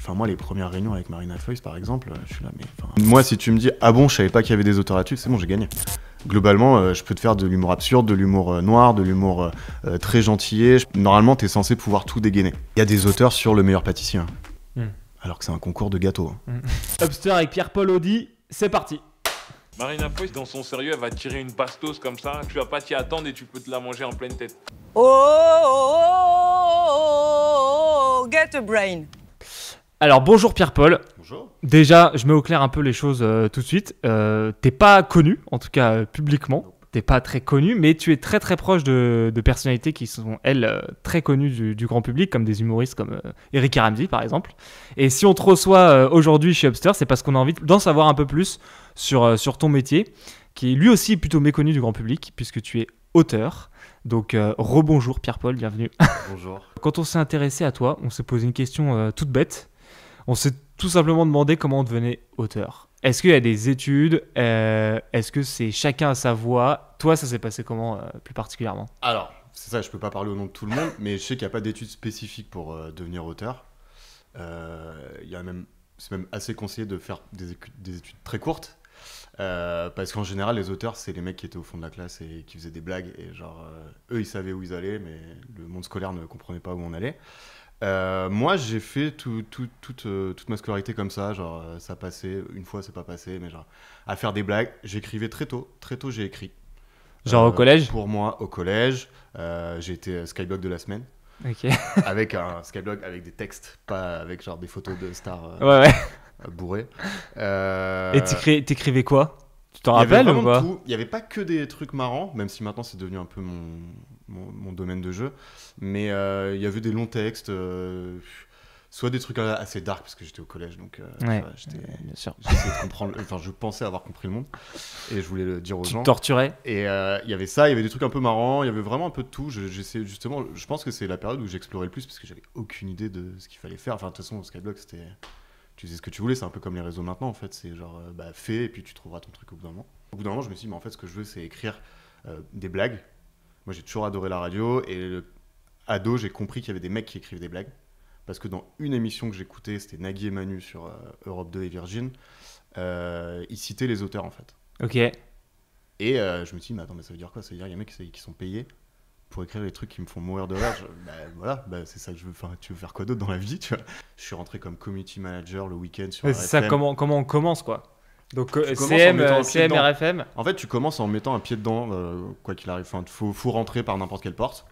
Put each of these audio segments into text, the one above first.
Enfin, moi, les premières réunions avec Marina Foïs, par exemple, je suis là, mais... Moi, si tu me dis, ah bon, je savais pas qu'il y avait des auteurs là-dessus, c'est bon, j'ai gagné. Globalement, je peux te faire de l'humour absurde, de l'humour noir, de l'humour très gentillé. Normalement, t'es censé pouvoir tout dégainer. Il y a des auteurs sur Le Meilleur Pâtissier, hein. Alors que c'est un concours de gâteaux. Upster avec Pierre-Paul Audi, c'est parti. Marina Foïs, dans son sérieux, elle va tirer une bastos comme ça. Tu vas pas t'y attendre et tu peux te la manger en pleine tête. Oh, get a brain. Alors bonjour Pierre-Paul. Bonjour. Déjà, je mets au clair un peu les choses tout de suite. T'es pas connu, en tout cas publiquement. T'es pas très connu, mais tu es très très proche de personnalités qui sont, elles, très connues du grand public, comme des humoristes comme Eric et Ramsey, par exemple. Et si on te reçoit aujourd'hui chez Upster, c'est parce qu'on a envie d'en savoir un peu plus sur ton métier, qui est lui aussi plutôt méconnu du grand public, puisque tu es auteur. Donc rebonjour Pierre-Paul, bienvenue. Bonjour. Quand on s'est intéressé à toi, on s'est posé une question toute bête. On s'est tout simplement demandé comment on devenait auteur. Est-ce qu'il y a des études Est-ce que c'est chacun à sa voix? Toi, ça s'est passé comment plus particulièrement? Alors, c'est ça, je peux pas parler au nom de tout le monde, mais je sais qu'il n'y a pas d'études spécifiques pour devenir auteur. C'est même assez conseillé de faire des études très courtes. Parce qu'en général, les auteurs, c'est les mecs qui étaient au fond de la classe et qui faisaient des blagues. Et genre, eux, ils savaient où ils allaient, mais le monde scolaire ne comprenait pas où on allait. Moi, j'ai fait toute ma scolarité comme ça. Genre, ça passait, une fois, c'est pas passé, mais genre, à faire des blagues. J'écrivais très tôt. Très tôt, j'ai écrit. Genre au collège? Pour moi, au collège. J'ai été Skyblog de la semaine. Ok. Avec un Skyblog avec des textes, pas avec genre des photos de stars Ouais. bourrées. Et t'écrivais quoi? Tu t'en rappelles ou pas? Il n'y avait pas que des trucs marrants, même si maintenant c'est devenu un peu mon domaine de jeu. Mais il y avait des longs textes, soit des trucs assez dark, parce que j'étais au collège, donc ouais, bien sûr. J'essayais de comprendre, enfin je pensais avoir compris le monde, et je voulais le dire aux gens. Tu te torturais? Et il y avait ça, il y avait des trucs un peu marrants, il y avait vraiment un peu de tout. J'essayais justement, je pense que c'est la période où j'explorais le plus, parce que j'avais aucune idée de ce qu'il fallait faire. Enfin de toute façon, au Skyblock, c'était... Tu faisais ce que tu voulais, c'est un peu comme les réseaux maintenant en fait, c'est genre fais et puis tu trouveras ton truc au bout d'un moment. Au bout d'un moment, je me suis dit, mais en fait, ce que je veux, c'est écrire des blagues. Moi, j'ai toujours adoré la radio et ado, j'ai compris qu'il y avait des mecs qui écrivent des blagues. Parce que dans une émission que j'écoutais, c'était Nagui et Manu sur Europe 2 et Virgin, ils citaient les auteurs en fait. Ok. Et je me suis dit, mais attends, mais ça veut dire quoi? Ça veut dire qu'il y a des mecs qui sont payés pour écrire les trucs qui me font mourir de rire. Voilà, c'est ça que je veux. Enfin, tu veux faire quoi d'autre dans la vie, tu vois? Je suis rentré comme community manager le week-end sur RFM. C'est ça, comment on commence quoi? Donc CM, RFM. En fait, tu commences en mettant un pied dedans, quoi qu'il arrive. Enfin, faut rentrer par n'importe quelle porte.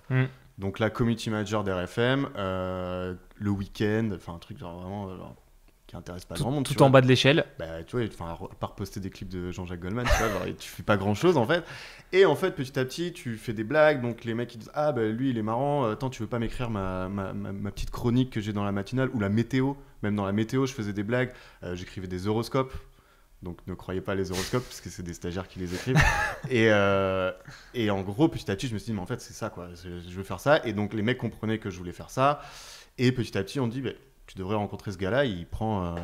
Donc là, community manager d'RFM, le week-end, enfin un truc genre vraiment qui intéresse pas grand monde. Tout en bas de l'échelle. Tu vois, à part poster des clips de Jean-Jacques Goldman, tu vois, genre, tu fais pas grand-chose en fait. Et en fait, petit à petit, tu fais des blagues. Donc les mecs ils disent, ah lui il est marrant. Attends, tu veux pas m'écrire ma petite chronique que j'ai dans la matinale ou la météo? Même dans la météo, je faisais des blagues. J'écrivais des horoscopes. Donc ne croyez pas les horoscopes parce que c'est des stagiaires qui les écrivent. et en gros, petit à petit, je me suis dit, mais en fait, c'est ça, quoi. Je veux faire ça. Et donc les mecs comprenaient que je voulais faire ça. Et petit à petit, on dit, tu devrais rencontrer ce gars-là. Il prend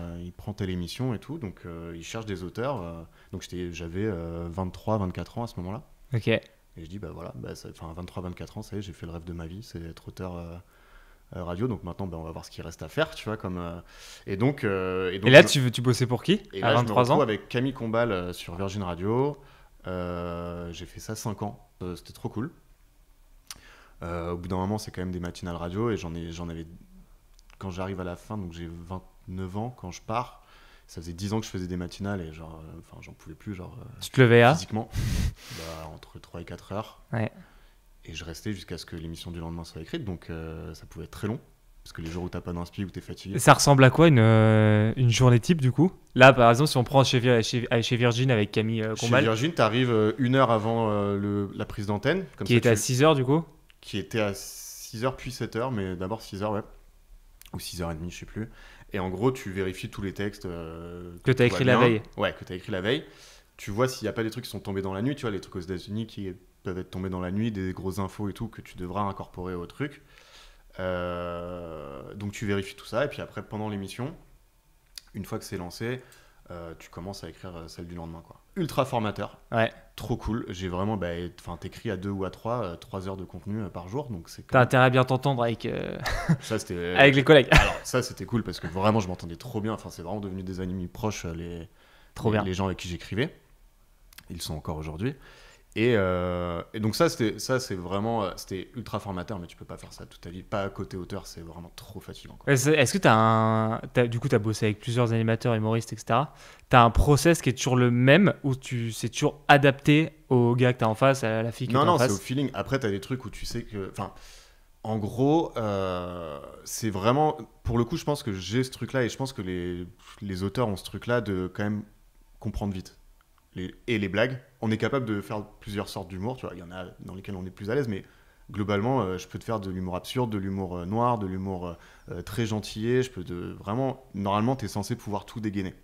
telle émission et tout. Donc il cherche des auteurs. Donc j'avais 23, 24 ans à ce moment-là. Ok. Et je dis, 23, 24 ans, ça y est, j'ai fait le rêve de ma vie, c'est être auteur radio. Donc maintenant, on va voir ce qu'il reste à faire, tu vois. Et là, tu bossais pour qui à 23 je me retrouve ans avec Camille Combal sur Virgin Radio. J'ai fait ça 5 ans. C'était trop cool. Au bout d'un moment, c'est quand même des matinales radio. Et j'en avais... Quand j'arrive à la fin, donc j'ai 29 ans quand je pars. Ça faisait 10 ans que je faisais des matinales et genre, j'en pouvais plus. Tu te levais à physiquement, entre 3 et 4 heures. Ouais. Et je restais jusqu'à ce que l'émission du lendemain soit écrite. Donc ça pouvait être très long. Parce que les jours où t'as pas d'inspi, où t'es fatigué. Ça ressemble à quoi une journée type du coup? Là par exemple, si on prend chez Virgin avec Camille Combal. Chez Virgin, t'arrives une heure avant la prise d'antenne. Qui était à 6h du coup? Qui était à 6h puis 7h, mais d'abord 6h, ouais. Ou 6h30, je sais plus. Et en gros, tu vérifies tous les textes que t'as écrit la veille. Ouais, que t'as écrit la veille. Tu vois s'il n'y a pas des trucs qui sont tombés dans la nuit. Tu vois, les trucs aux États-Unis qui peuvent être tombés dans la nuit, des grosses infos et tout que tu devras incorporer au truc. Donc tu vérifies tout ça et puis après pendant l'émission, une fois que c'est lancé, tu commences à écrire celle du lendemain, quoi. Ultra formateur. Ouais. Trop cool. J'ai vraiment, t'écris à 2 ou à 3 heures de contenu par jour, donc c'est. T'as intérêt à bien t'entendre avec, Ça, c'était. avec les collègues. Alors ça, c'était cool parce que vraiment, je m'entendais trop bien. Enfin, c'est vraiment devenu des amis proches, Trop bien. les gens avec qui j'écrivais. Ils sont encore aujourd'hui. Et donc c'est vraiment, c'était ultra formateur, mais tu peux pas faire ça toute ta vie. Pas côté auteur, c'est vraiment trop fatigant, quoi. Est-ce que du coup, tu as bossé avec plusieurs animateurs, humoristes, etc. Tu as un process qui est toujours le même ou c'est toujours adapté au gars que tu as en face, à la fille que tu as en Non, c'est face? au feeling. Après, tu as des trucs où tu sais que. Enfin, en gros, c'est vraiment. Pour le coup, je pense que j'ai ce truc-là et je pense que les auteurs ont ce truc-là de quand même comprendre vite. Et les blagues. On est capable de faire plusieurs sortes d'humour. Tu vois, il y en a dans lesquels on est plus à l'aise, mais globalement, je peux te faire de l'humour absurde, de l'humour noir, de l'humour très gentillé. Vraiment, normalement, tu es censé pouvoir tout dégainer.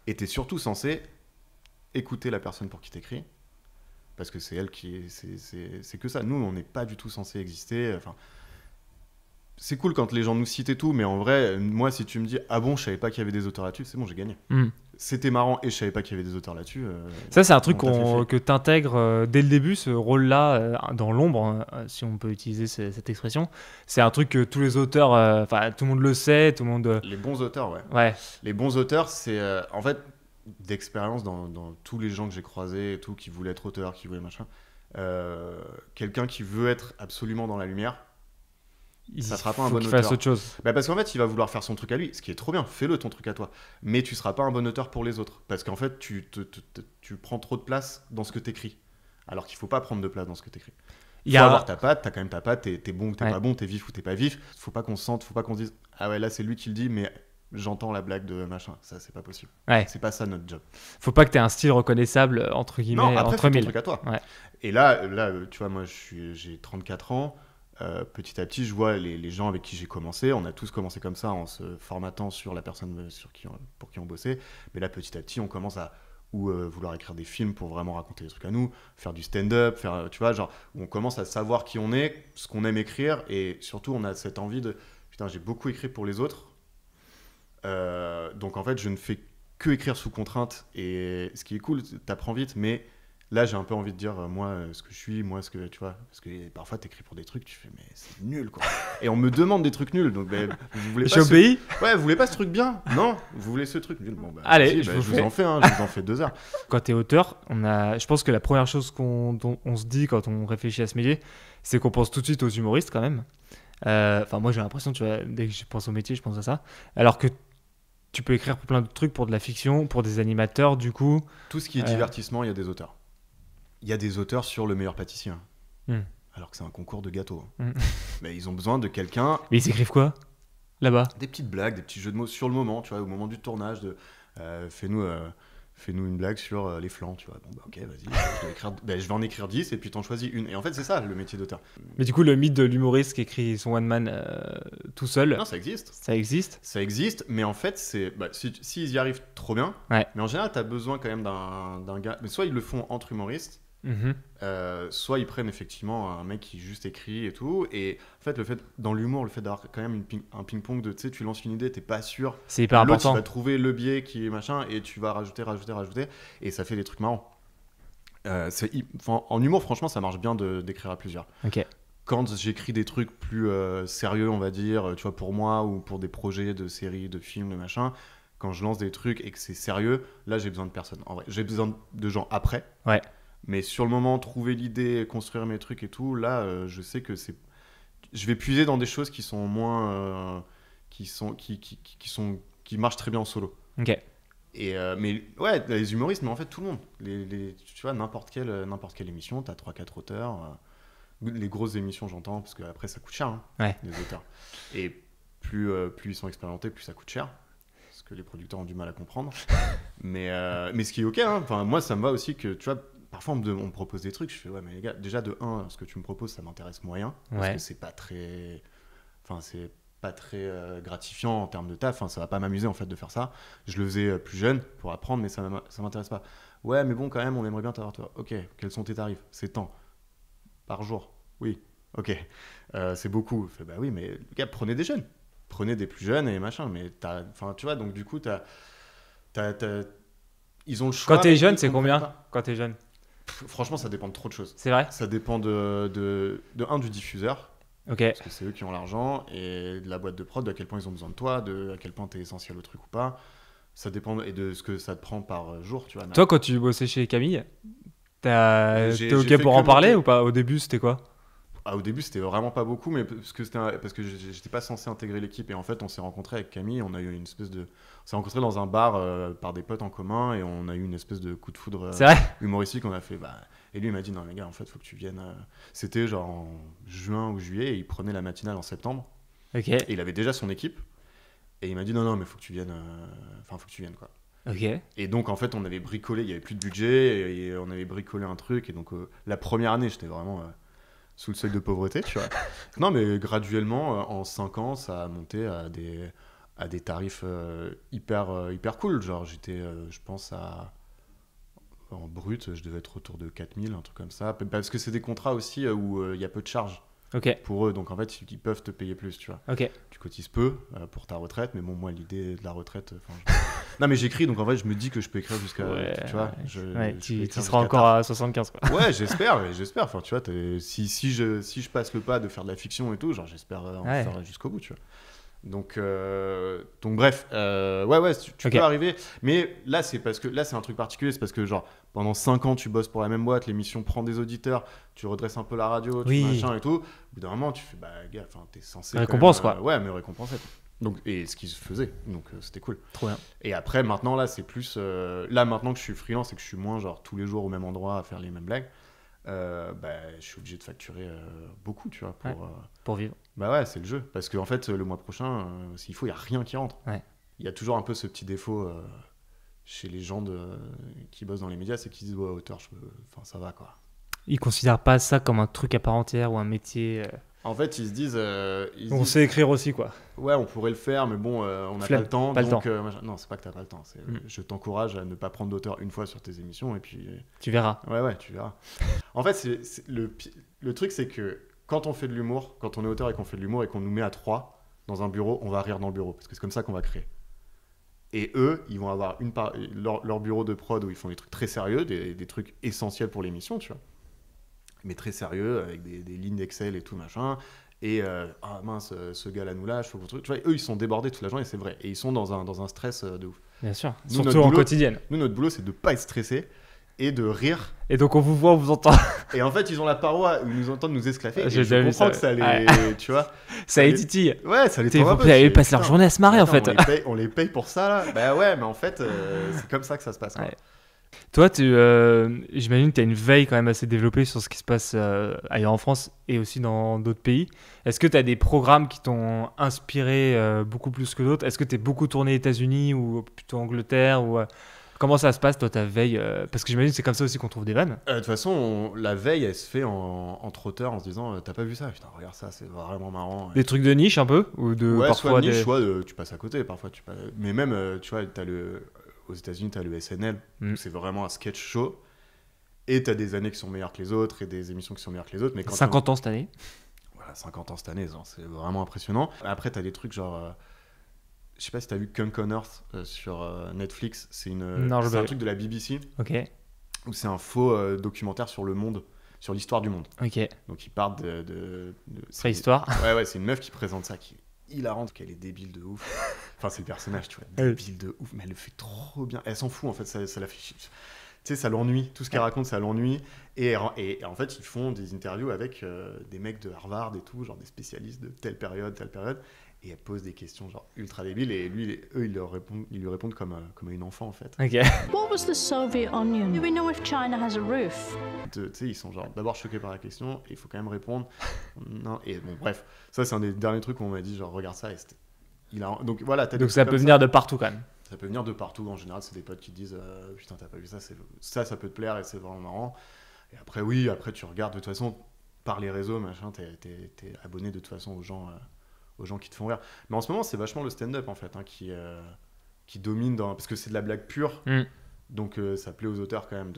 Et tu es surtout censé écouter la personne pour qui t'écris. Parce que c'est elle qui est. C'est que ça. Nous, on n'est pas du tout censé exister. Enfin, c'est cool quand les gens nous citent et tout, mais en vrai, moi, si tu me dis ah bon, je savais pas qu'il y avait des auteurs là-dessus, c'est bon, j'ai gagné. C'était marrant et je savais pas qu'il y avait des auteurs là-dessus. Ça, c'est un truc bon, que tu intègres dès le début, ce rôle-là, dans l'ombre, si on peut utiliser cette expression. C'est un truc que tous les auteurs, enfin, tout le monde le sait, tout le monde. Les bons auteurs, ouais. Ouais. Les bons auteurs, c'est en fait d'expérience dans tous les gens que j'ai croisés et tout, qui voulaient être auteurs, qui voulaient machin. Quelqu'un qui veut être absolument dans la lumière. Ça sera pas un bon qu'il auteur. fasse autre chose. Parce qu'en fait, il va vouloir faire son truc à lui, ce qui est trop bien. Fais-le ton truc à toi. Mais tu seras pas un bon auteur pour les autres. Parce qu'en fait, tu prends trop de place dans ce que t'écris. Alors qu'il faut pas prendre de place dans ce que t'écris. Faut avoir ta patte, t'as quand même ta patte, t'es bon ou t'es pas bon, t'es vif ou t'es pas vif. Faut pas qu'on se sente, faut pas qu'on se dise ah ouais, là c'est lui qui le dit, mais j'entends la blague de machin. Ça, c'est pas possible. Ouais. C'est pas ça notre job. Faut pas que t'aies un style reconnaissable, entre guillemets, Non, après, entre fais ton mille. truc à toi. Ouais. Et là, tu vois, moi, j'ai 34 ans. Petit à petit, je vois les gens avec qui j'ai commencé. On a tous commencé comme ça, en se formatant sur la personne pour qui on bossait. Mais là, petit à petit, on commence à vouloir écrire des films pour vraiment raconter des trucs à nous, faire du stand-up, tu vois, genre, où on commence à savoir qui on est, ce qu'on aime écrire, et surtout, on a cette envie de putain, j'ai beaucoup écrit pour les autres. Donc en fait, je ne fais que écrire sous contrainte. Et ce qui est cool, t'apprends vite, mais là, j'ai un peu envie de dire, moi, ce que je suis, moi, ce que tu vois. Parce que parfois, t'écris pour des trucs, tu fais, mais c'est nul, quoi. Et on me demande des trucs nuls. Donc, vous voulez pas. J'obéis. Ouais, vous voulez pas ce truc bien? Non, vous voulez ce truc nul. Bon, allez, je vous en fais, je vous en fais 2 heures. Quand t'es auteur, je pense que la première chose dont on se dit quand on réfléchit à ce métier, c'est qu'on pense tout de suite aux humoristes, quand même. Enfin, moi, j'ai l'impression, tu vois, dès que je pense au métier, je pense à ça. Alors que tu peux écrire pour plein de trucs, pour de la fiction, pour des animateurs, du coup. Tout ce qui est divertissement, il y a des auteurs. Il y a des auteurs sur le meilleur pâtissier. Alors que c'est un concours de gâteaux. Mais ils ont besoin de quelqu'un. Mais ils écrivent quoi là-bas? Des petites blagues, des petits jeux de mots sur le moment, tu vois, au moment du tournage. Fais-nous une blague sur les flancs, tu vois. Bon, ok, vas-y, je vais en écrire 10 et puis t'en choisis une. Et en fait, c'est ça le métier d'auteur. Mais du coup, le mythe de l'humoriste qui écrit son one-man tout seul. Non, ça existe. Ça existe. Ça existe, mais en fait, s'ils y arrivent trop bien. Ouais. Mais en général, t'as besoin quand même d'un gars. Mais soit ils le font entre humoristes. Soit ils prennent effectivement un mec qui juste écrit et tout, et en fait dans l'humour, le fait d'avoir quand même un ping-pong de, tu sais, tu lances une idée, t'es pas sûr, c'est hyper important. Tu vas trouver le biais qui est machin et tu vas rajouter et ça fait des trucs marrants. En humour, franchement, ça marche bien d'écrire à plusieurs. Ok. Quand j'écris des trucs plus sérieux, on va dire, tu vois, pour moi ou pour des projets de séries, de films, de machin, quand je lance des trucs et que c'est sérieux, là j'ai besoin de personne. En vrai, j'ai besoin de gens après. Ouais. Mais sur le moment, trouver l'idée, construire mes trucs et tout, là, je sais que je vais puiser dans des choses qui sont moins, qui marchent très bien en solo. Ok. Mais ouais, les humoristes, mais en fait tout le monde. Tu vois, n'importe quelle émission, t'as 3-4 auteurs. Les grosses émissions, j'entends, parce qu'après ça coûte cher, ouais. Les auteurs. Et plus ils sont expérimentés, plus ça coûte cher. Parce que les producteurs ont du mal à comprendre. mais ce qui est ok, moi ça me va aussi que, tu vois, parfois on me propose des trucs, je fais ouais mais les gars, déjà de 1, ce que tu me proposes ça m'intéresse moyen, parce que c'est pas très gratifiant en termes de taf, ça va pas m'amuser en fait de faire ça. Je le faisais plus jeune pour apprendre, mais ça m'intéresse pas. Ouais mais bon, quand même on aimerait bien t'avoir toi. Ok, quels sont tes tarifs? C'est tant par jour? Oui, ok. C'est beaucoup. Je fais, bah oui, mais les gars, prenez des jeunes, prenez des plus jeunes et machin, mais tu vois, donc du coup Ils ont le choix. Quand t'es mais jeune, ils c'est comprennent combien pas. quand t'es jeune? Franchement, ça dépend de trop de choses. C'est vrai? Ça dépend de un, du diffuseur, Ok. parce que c'est eux qui ont l'argent, et de la boîte de prod, de à quel point ils ont besoin de toi, de à quel point t'es essentiel au truc ou pas. Ça dépend, et de ce que ça te prend par jour, tu vois. Toi, quand tu bossais chez Camille, J'ai t'es ok fait pour que en parler monter. ou pas? Au début, c'était quoi? Au début, c'était vraiment pas beaucoup, mais parce que j'étais pas censé intégrer l'équipe, et en fait, on s'est rencontrés avec Camille, on s'est rencontrés dans un bar par des potes en commun, et on a eu une espèce de coup de foudre C'est vrai? humoristique. On a fait, et lui il m'a dit, non les gars, en fait, faut que tu viennes. C'était genre en juin ou juillet, et il prenait la matinale en septembre, Ok. et il avait déjà son équipe, et il m'a dit, non, mais faut que tu viennes, faut que tu viennes, quoi. Ok. Et donc, en fait, on avait bricolé, il y avait plus de budget, et on avait bricolé un truc, et donc la première année, j'étais vraiment sous le seuil de pauvreté, tu vois. Non, mais graduellement, en 5 ans, ça a monté à des tarifs hyper cool. Genre, j'étais, je pense, en brut, je devais être autour de 4000, un truc comme ça. Parce que c'est des contrats aussi où il y a peu de charges Ok. pour eux. Donc, en fait, ils peuvent te payer plus, tu vois. Ok. Tu cotises peu pour ta retraite, mais bon, moi, l'idée de la retraite... Non, mais j'écris, donc en fait, je me dis que je peux écrire jusqu'à... Ouais, tu vois, Ouais, je peux écrire tu seras jusqu'à encore à 75, quoi. Ouais, j'espère. Enfin, tu vois, si je passe le pas de faire de la fiction et tout, genre, j'espère en Ouais. faire jusqu'au bout, tu vois. Donc bref, ouais, tu Ok. peux arriver. Mais là, c'est parce que là, c'est un truc particulier. C'est parce que, genre, pendant 5 ans, tu bosses pour la même boîte, l'émission prend des auditeurs, tu redresses un peu la radio, tu Oui. machin et tout. Au bout d'un moment, tu fais, gars, enfin, t'es censé. Récompense, quand même, quoi. Ouais, mais récompenser, quoi. Donc, et ce qu'ils faisaient. Donc, c'était cool. Trop bien. Et après, maintenant, là, c'est plus. Là, maintenant que je suis freelance et que je suis moins, genre, tous les jours au même endroit à faire les mêmes blagues, je suis obligé de facturer beaucoup, tu vois. Pour vivre. Bah ouais, c'est le jeu. Parce qu'en fait, le mois prochain, s'il faut, il n'y a rien qui rentre. Ouais. Il y a toujours un peu ce petit défaut chez les gens qui bossent dans les médias, c'est qu'ils disent, ouais, auteur, enfin, ça va, quoi. Ils considèrent pas ça comme un truc à part entière ou un métier. En fait, ils se disent. On sait écrire aussi, quoi. Ouais, on pourrait le faire, mais bon, on n'a pas Flemme, le temps. pas le donc, machin. Non, c'est pas que t'as pas le temps. Mm. Je t'encourage à ne pas prendre d'auteur une fois sur tes émissions, et puis. Tu verras. Ouais, tu verras. En fait, le truc, c'est que quand on fait de l'humour, quand on est auteur et qu'on fait de l'humour et qu'on nous met à 3 dans un bureau, on va rire dans le bureau, parce que c'est comme ça qu'on va créer. Et eux, ils vont avoir leur bureau de prod où ils font des trucs très sérieux, des trucs essentiels pour l'émission, tu vois. Mais très sérieux, avec des lignes d'Excel et tout, machin. Et ah mince, ce gars-là nous lâche, faut qu'on truc. Tu vois, eux, ils sont débordés toute la journée, c'est vrai. Et ils sont dans un stress de ouf. Bien sûr. Nous, Surtout notre en boulot- quotidienne. Nous, notre boulot, c'est de pas être stressé et de rire. Et donc on vous voit, on vous entend. Et en fait, ils ont la paroi où ils nous entendent nous esclaffer. J'ai Et déjà je vu comprends ça, que ça les. ouais. Tu vois. Ça les titille. Ouais, ça les T'es- tend un peu. Ils Je fais, passent leur putain, journée à se marrer, en attends, fait. On les paye pour ça, là. Bah ouais, mais en fait, c'est comme ça que ça se passe, quoi. Ouais. Toi, j'imagine que tu as une veille quand même assez développée sur ce qui se passe ailleurs en France et aussi dans d'autres pays. Est-ce que tu as des programmes qui t'ont inspiré beaucoup plus que d'autres? Est-ce que tu es beaucoup tourné États-Unis ou plutôt Angleterre ou, comment ça se passe, toi, ta veille Parce que j'imagine que c'est comme ça aussi qu'on trouve des vannes. De toute façon, la veille, elle se fait entre auteurs en se disant t'as pas vu ça? Putain, regarde ça, c'est vraiment marrant. Des trucs de niche un peu ou de Ouais, parfois soit de niche, des... soit tu passes à côté. Parfois, mais même, tu vois, aux États-Unis, t'as le SNL, où c'est vraiment un sketch show. Et t'as des années qui sont meilleures que les autres et des émissions qui sont meilleures que les autres. Mais quand 50 ans cette année. Voilà, 50 ans cette année, c'est vraiment impressionnant. Après, t'as des trucs genre. Je sais pas si t'as vu Kunk on Earth sur Netflix. C'est Non, un truc de la BBC Ok, où c'est un faux documentaire sur le monde, sur l'histoire du monde. ok. Donc ils partent de Préhistoire. Ouais, c'est une meuf qui présente ça, qui est hilarante, qu'elle est débile de ouf. Enfin, c'est le personnage, tu vois, débile de ouf, mais elle le fait trop bien. Elle s'en fout, en fait, ça la fait chier. Tu sais, ça l'ennuie. Tout ce qu'elle raconte, ça l'ennuie. Et en fait, ils font des interviews avec des mecs de Harvard et tout, genre des spécialistes de telle période. Et elle pose des questions genre ultra débiles. Et eux, ils lui répondent comme à une enfant, en fait. Ok. What was the Soviet Union? Do we know if China has a roof? Tu sais, ils sont genre d'abord choqués par la question, et il faut quand même répondre. Non. Et bon, bref, ça, c'est un des derniers trucs où on m'a dit, genre, regarde ça. Et donc voilà, t'as des Donc trucs ça comme peut venir de partout quand même. Ça peut venir de partout. En général, c'est des potes qui te disent putain, t'as pas vu ça, ça peut te plaire et c'est vraiment marrant. Et après, tu regardes de toute façon par les réseaux, machin, t'es abonné de toute façon aux gens qui te font rire. Mais en ce moment, c'est vachement le stand-up en fait qui domine parce que c'est de la blague pure. Donc ça plaît aux auteurs quand même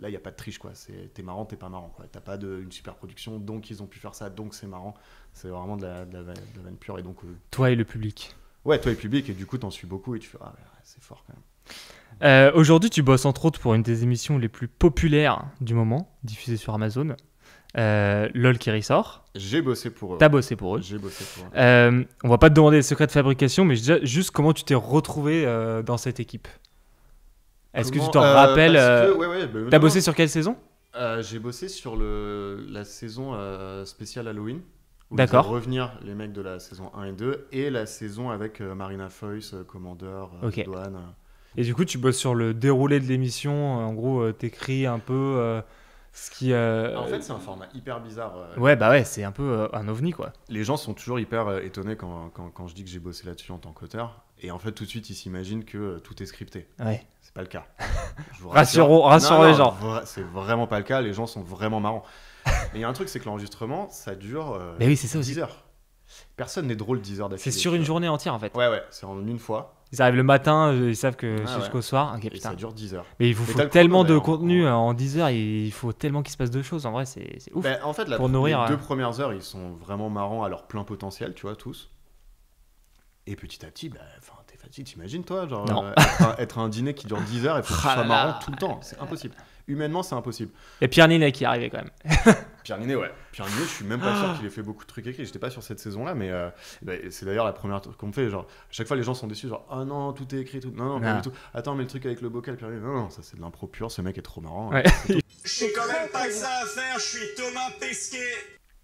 là il y a pas de triche, quoi. T'es marrant, t'es pas marrant, quoi. T'as pas une super production, donc ils ont pu faire ça, donc c'est marrant. C'est vraiment de la vanne pure. Et donc Toi et le public. Ouais, toi et public, et du coup, t'en suis beaucoup et tu fais ah, ouais, c'est fort quand même. Aujourd'hui, tu bosses entre autres pour une des émissions les plus populaires du moment, diffusée sur Amazon, LOL qui ressort. J'ai bossé pour eux. T'as bossé pour eux. J'ai bossé pour eux. On va pas te demander les secrets de fabrication, mais juste comment tu t'es retrouvé dans cette équipe. Est-ce que tu t'en rappelles T'as bossé sur quelle saison? J'ai bossé sur la saison spéciale Halloween. Où D'accord. ils faisaient revenir les mecs de la saison 1 et 2 et la saison avec Marina Foïs, Commander, Ok. Douane. Et du coup, tu bosses sur le déroulé de l'émission. En gros, t'écris un peu ce qui. En fait, c'est un format hyper bizarre. Ouais, bah ouais, c'est un peu un ovni, quoi. Les gens sont toujours hyper étonnés quand je dis que j'ai bossé là-dessus en tant qu'auteur. Et en fait, tout de suite, ils s'imaginent que tout est scripté. Ouais. C'est pas le cas. Je vous Rassurons Non, les gens. C'est vraiment pas le cas. Les gens sont vraiment marrants. Mais il y a un truc, c'est que l'enregistrement, ça dure Mais oui, c'est ça aussi. 10 heures. Personne n'est drôle 10 heures d'affilée. C'est sur une journée entière, en fait. Ouais, c'est en une fois. Ils arrivent le matin, ils savent que c'est ouais. jusqu'au soir. Ok, Et putain. ça dure 10 heures. Mais il vous Mais faut t'as le tellement chrono, de d'ailleurs, contenu en 10 heures. Il faut tellement qu'il se passe de choses. En vrai, c'est ouf. En fait, Pour nourrir, les 2 premières heures, ils sont vraiment marrants à leur plein potentiel, tu vois, tous. Et petit à petit, t'es fatigué, t'imagines, toi, genre, Non. être à un dîner qui dure 10 heures et faut que ce Ah soit là marrant là. tout le temps. C'est impossible. Humainement, c'est impossible. Et Pierre Ninet qui est arrivé quand même. Pierre Ninet, je suis même pas sûr qu'il ait fait beaucoup de trucs écrits. J'étais pas sur cette saison-là, mais c'est d'ailleurs la première truc qu'on me fait. Genre, à chaque fois, les gens sont déçus. Genre, ah non, tout est écrit. Tout... Non, pas du tout. Attends, mais le truc avec le bocal, Pierre Ninet, non, ça c'est de l'impro pur. Ce mec est trop marrant. Ouais. Je sais quand même pas que ça à faire, je suis Thomas Pesquet.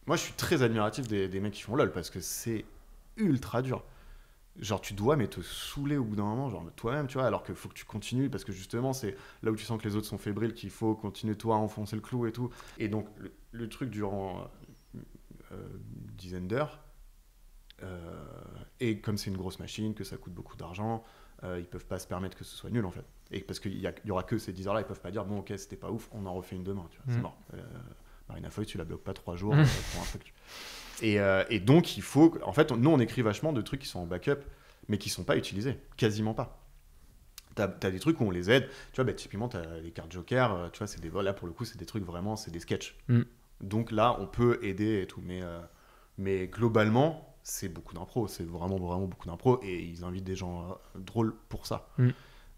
Moi, je suis très admiratif des mecs qui font LOL parce que c'est ultra dur. Genre, tu dois mais te saouler au bout d'un moment, genre toi-même, tu vois, alors qu'il faut que tu continues parce que justement, c'est là où tu sens que les autres sont fébriles qu'il faut continuer toi à enfoncer le clou et tout. Et donc, le truc durant une dizaine d'heures, et comme c'est une grosse machine, que ça coûte beaucoup d'argent, ils peuvent pas se permettre que ce soit nul en fait. Et parce qu'il y aura que ces 10 heures-là, ils peuvent pas dire bon, ok, c'était pas ouf, on en refait une demain, tu vois, c'est mort. Marina Foïs, tu la bloques pas 3 jours pour un truc. Et donc, il faut. En fait, nous, on écrit vachement de trucs qui sont en backup, mais qui sont pas utilisés. Quasiment pas. T'as des trucs où on les aide. Tu vois, typiquement, t'as les cartes Joker. Tu vois, là, pour le coup, c'est des trucs vraiment. C'est des sketchs. Donc là, on peut aider et tout. Mais globalement, c'est beaucoup d'impro. C'est vraiment beaucoup d'impro. Et ils invitent des gens drôles pour ça.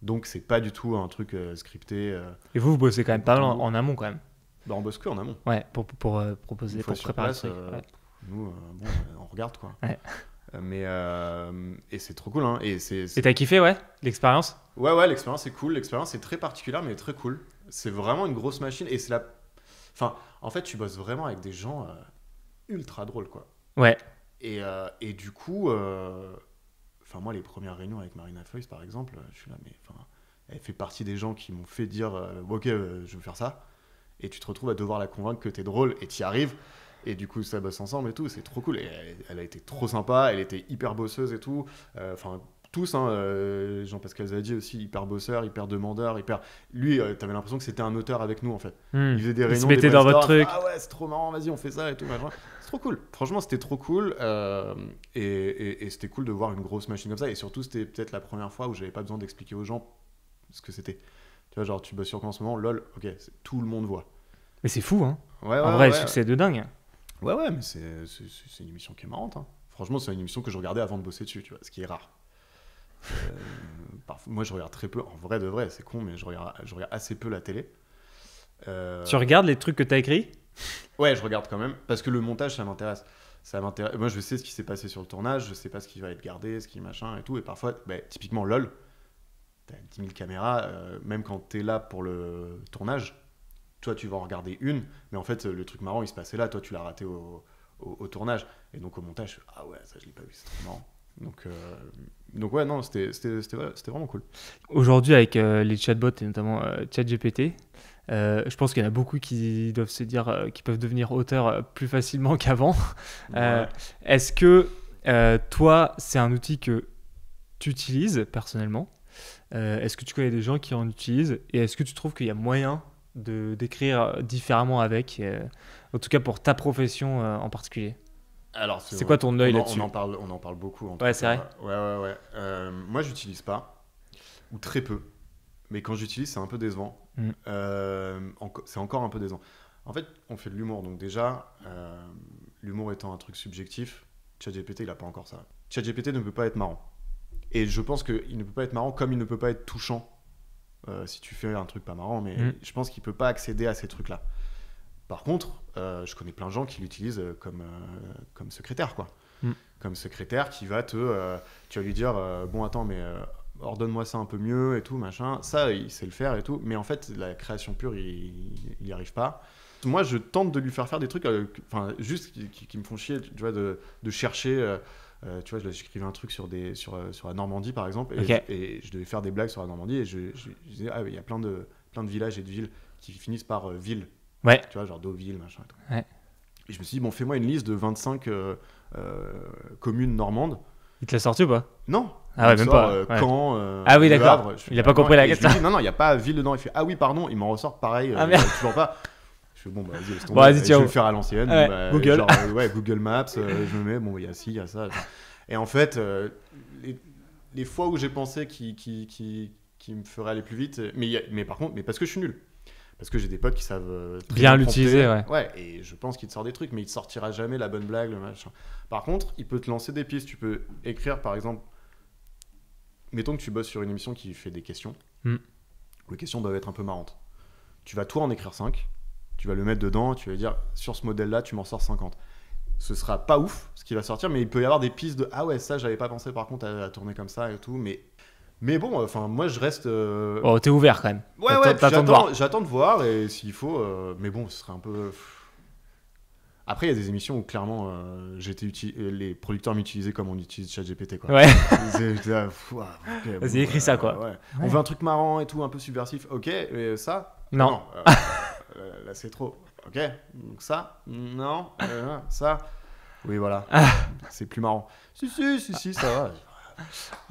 Donc, c'est pas du tout un truc scripté. Et vous bossez quand même pas mal en amont, quand même. On bosse que en amont. Ouais, pour proposer, Une fois pour sur préparer place, le truc. Ouais. Nous, on regarde quoi. Ouais. Et c'est trop cool, hein. Et t'as kiffé, ouais, l'expérience? Ouais, l'expérience est cool. L'expérience est très particulière, mais très cool. C'est vraiment une grosse machine. Et c'est Enfin, en fait, tu bosses vraiment avec des gens ultra drôles, quoi. Ouais. Et du coup, enfin, moi, les premières réunions avec Marina Foïs, par exemple, je suis là, mais enfin, elle fait partie des gens qui m'ont fait dire, ok, je veux faire ça. Et tu te retrouves à devoir la convaincre que t'es drôle, et t'y arrives. Et du coup, ça bosse ensemble et tout, c'est trop cool. Et elle a été trop sympa, elle était hyper bosseuse et tout. Enfin, tous, hein, Jean-Pascal Zadi aussi, hyper bosseur, hyper demandeur, hyper. Lui, t'avais l'impression que c'était un auteur avec nous en fait. Il faisait des réunions, il se mettait des dans votre brainstorms, truc. Ah ouais, c'est trop marrant, vas-y, on fait ça et tout. Machin. C'est trop cool. Franchement, c'était trop cool. Et c'était cool de voir une grosse machine comme ça. Et surtout, c'était peut-être la première fois où j'avais pas besoin d'expliquer aux gens ce que c'était. Tu vois, genre, tu bosses sur quoi en ce moment? LOL, ok, tout le monde voit. Mais c'est fou, hein. Ouais, en vrai, le succès de dingue. Ouais, mais c'est une émission qui est marrante. Hein. Franchement, c'est une émission que je regardais avant de bosser dessus, tu vois, ce qui est rare. Moi, je regarde très peu. En vrai de vrai, c'est con, mais je regarde assez peu la télé. Tu regardes les trucs que t'as écrits? Ouais, je regarde quand même, parce que le montage, ça m'intéresse. Moi, je sais ce qui s'est passé sur le tournage, je sais pas ce qui va être gardé, ce qui machin et tout. Et parfois, typiquement LOL, t'as 10 000 caméras, même quand t'es là pour le tournage, toi tu vas en regarder une, mais en fait le truc marrant il se passait là, toi tu l'as raté au tournage, et donc au montage, ah ouais, ça je l'ai pas vu, c'est trop marrant. Donc ouais, non, c'était vraiment cool. Aujourd'hui, avec les chatbots et notamment ChatGPT, je pense qu'il y en a beaucoup qui doivent se dire qu'ils peuvent devenir auteurs plus facilement qu'avant. Ouais. Est-ce que toi, c'est un outil que tu utilises personnellement? Est-ce que tu connais des gens qui en utilisent? Et est-ce que tu trouves qu'il y a moyen d'écrire différemment avec, en tout cas pour ta profession en particulier? Alors, c'est quoi ton œil là-dessus? On en parle beaucoup. Ouais, c'est vrai. Ouais. Moi, j'utilise pas, ou très peu. Mais quand j'utilise, c'est un peu décevant. C'est encore un peu décevant. En fait, on fait de l'humour, donc déjà, l'humour étant un truc subjectif, ChatGPT, il a pas encore ça. ChatGPT ne peut pas être marrant. Et je pense qu'il ne peut pas être marrant comme il ne peut pas être touchant si tu fais un truc pas marrant, mais je pense qu'il peut pas accéder à ces trucs-là. Par contre, je connais plein de gens qui l'utilisent comme secrétaire, quoi. Comme secrétaire qui va tu vas lui dire bon attends mais ordonne-moi ça un peu mieux et tout machin. Ça il sait le faire et tout, mais en fait la création pure il y arrive pas. Moi je tente de lui faire des trucs juste qui me font chier, tu vois, de chercher. Tu vois, j'écrivais un truc sur la Normandie par exemple, et je devais faire des blagues sur la Normandie, et je disais il y a plein de villages et de villes qui finissent par ville. Ouais. Tu vois, genre Deauville, machin et tout. Ouais. Et je me suis dit, bon, fais-moi une liste de 25 communes normandes. Il te l'a sorti ou pas? Non. Ah ouais, même pas. Caen, ah oui, Le d'accord. Havre. Il a pas compris la question. Non, il n'y a pas ville dedans. Il fait, ah oui, pardon, il m'en ressort pareil. Merde. Toujours pas. Je fais, bon, bah, vas-y, laisse tomber. Bon, vas-y, je tiens. vais le faire à l'ancienne. Ouais, Bah, Google. Genre, Google Maps, je me mets, bon, il y a ci, il y a ça. Et en fait, les fois où j'ai pensé qui me ferait aller plus vite, mais par contre, parce que je suis nul. Parce que j'ai des potes qui savent très bien prompter. l'utiliser, ouais. Ouais, et je pense qu'il te sort des trucs, mais il te sortira jamais la bonne blague, le machin. Par contre, il peut te lancer des pistes. Tu peux écrire, par exemple, mettons que tu bosses sur une émission qui fait des questions. Les questions doivent être un peu marrantes. Tu vas toi en écrire 5, tu vas le mettre dedans, tu vas dire, sur ce modèle-là, tu m'en sors 50. Ce sera pas ouf, ce qui va sortir, mais il peut y avoir des pistes de, ah ouais, ça, j'avais pas pensé par contre à tourner comme ça et tout, mais bon, enfin, moi, je reste... Oh, t'es ouvert quand même. Ouais, t'attends de voir. j'attends de voir, et s'il faut... mais bon, ce serait un peu... Après, il y a des émissions où, clairement, les producteurs m'utilisaient comme on utilise ChatGPT, quoi. Ouais. Vas-y, écris ça, quoi. Ouais. On veut un truc marrant et tout, un peu subversif. Ok, mais ça? Non. Là, c'est trop. Ok, donc ça? Non. Ça? Oui, voilà. C'est plus marrant. Si, ça va.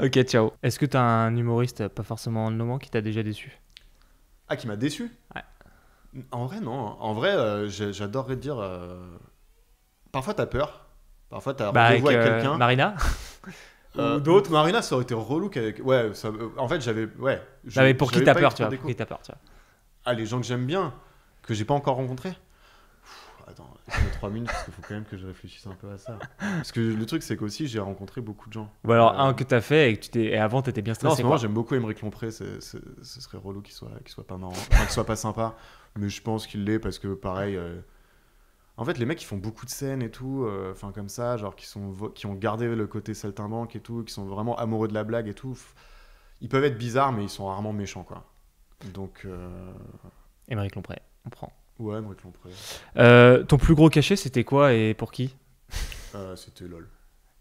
Ok, ciao. Est-ce que t'as un humoriste, pas forcément en nommant, qui t'a déjà déçu? Ah, qui m'a déçu? Ouais. En vrai, non. En vrai, j'adorerais te dire... Parfois, t'as peur. Parfois, t'as rendez-vous avec quelqu'un. Marina Ou d'autres. Marina, ça aurait été relou qu'avec... Ouais, ça... en fait, j'avais... Ouais. Mais pour qui t'as peur, tu vois? Pour qui t'as peur, tu vois? Ah, les gens que j'aime bien, que j'ai pas encore rencontrés. Attends, laisse-moi 3 minutes, parce qu'il faut quand même que je réfléchisse un peu à ça. Parce que le truc, c'est qu'aussi, j'ai rencontré beaucoup de gens. Ou alors un que t'as fait et avant, t'étais bien Non, en stressé. ce moment, j'aime beaucoup Émeric Lompré. Ce serait relou qu'il soit pas marrant. Enfin, qu'il soit pas sympa. Mais je pense qu'il l'est parce que, pareil... En fait, les mecs, ils font beaucoup de scènes et tout, enfin comme ça, genre qui ont gardé le côté saltimbanque et tout, qui sont vraiment amoureux de la blague et tout. Ils peuvent être bizarres, mais ils sont rarement méchants, quoi. Donc... Émeric Lompré, on prend. Ouais, Émeric Lompré. Ton plus gros cachet, c'était quoi et pour qui? C'était LOL.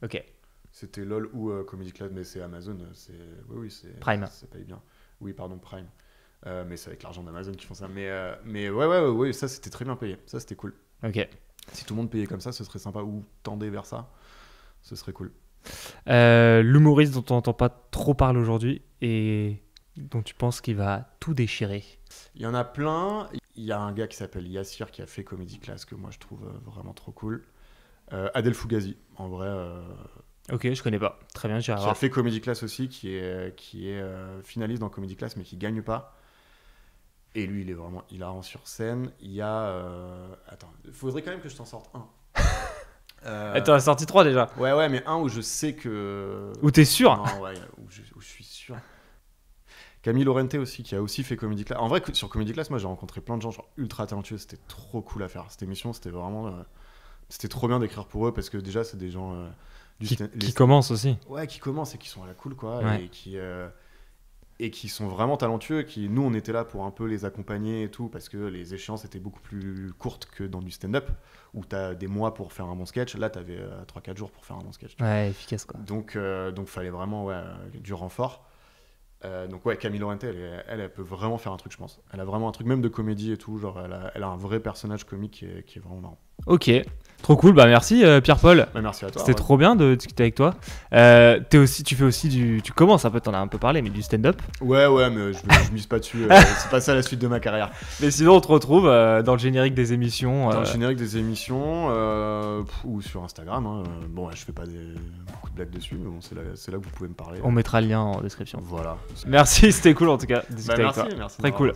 Ok. C'était LOL ou Comedy Club, mais c'est Amazon. Oui, c'est Prime. Ça paye bien. Oui, pardon, Prime. Mais c'est avec l'argent d'Amazon qu'ils font ça. Mais ouais, ça c'était très bien payé. Ça c'était cool. Ok. Si tout le monde payait comme ça, ce serait sympa. Ou tendait vers ça, ce serait cool. L'humoriste dont on n'entend pas trop parler aujourd'hui et dont tu penses qu'il va tout déchirer? Il y en a plein. Il y a un gars qui s'appelle Yassir qui a fait Comedy Class que moi je trouve vraiment trop cool. Adel Fougazi, en vrai. Ok, je connais pas. Très bien, j'irai Qui voir. a fait Comedy Class aussi, qui est finaliste dans Comedy Class mais qui gagne pas. Et lui, il est vraiment hilarant sur scène. Il y a... Attends, il faudrait quand même que je t'en sorte un. T'en as sorti 3 déjà. Ouais, mais un où je sais que... Où t'es sûr? Non, ouais, où je suis sûr. Camille Laurente aussi, qui a aussi fait Comedy Class. En vrai, sur Comedy Class, moi, j'ai rencontré plein de gens genre ultra talentueux. C'était trop cool à faire. Cette émission, c'était vraiment... c'était trop bien d'écrire pour eux parce que déjà, c'est des gens... qui commencent aussi. Ouais, qui commencent et qui sont à la cool, quoi. Ouais. Et qui sont vraiment talentueux, nous on était là pour un peu les accompagner et tout, parce que les échéances étaient beaucoup plus courtes que dans du stand-up, où t'as des mois pour faire un bon sketch, là t'avais 3-4 jours pour faire un bon sketch. Ouais, efficace quoi. Donc fallait vraiment du renfort. Donc ouais, Camille Laurente, elle peut vraiment faire un truc, je pense. Elle a vraiment un truc, même de comédie et tout, genre elle a un vrai personnage comique qui est vraiment marrant. Ok, trop cool, bah merci Pierre-Paul. Bah, merci à toi. C'était trop bien de discuter avec toi. Tu fais aussi tu commences un peu, t'en as un peu parlé, mais du stand-up. Ouais, mais je mise pas dessus, c'est pas ça la suite de ma carrière. Mais sinon on te retrouve dans le générique des émissions. Dans le générique des émissions, ou sur Instagram, hein. Bon, ouais, je fais pas beaucoup de blagues dessus, mais bon, c'est là que vous pouvez me parler. On mettra le lien en description. Voilà. Merci, c'était cool en tout cas de discuter avec toi. Merci. Très cool.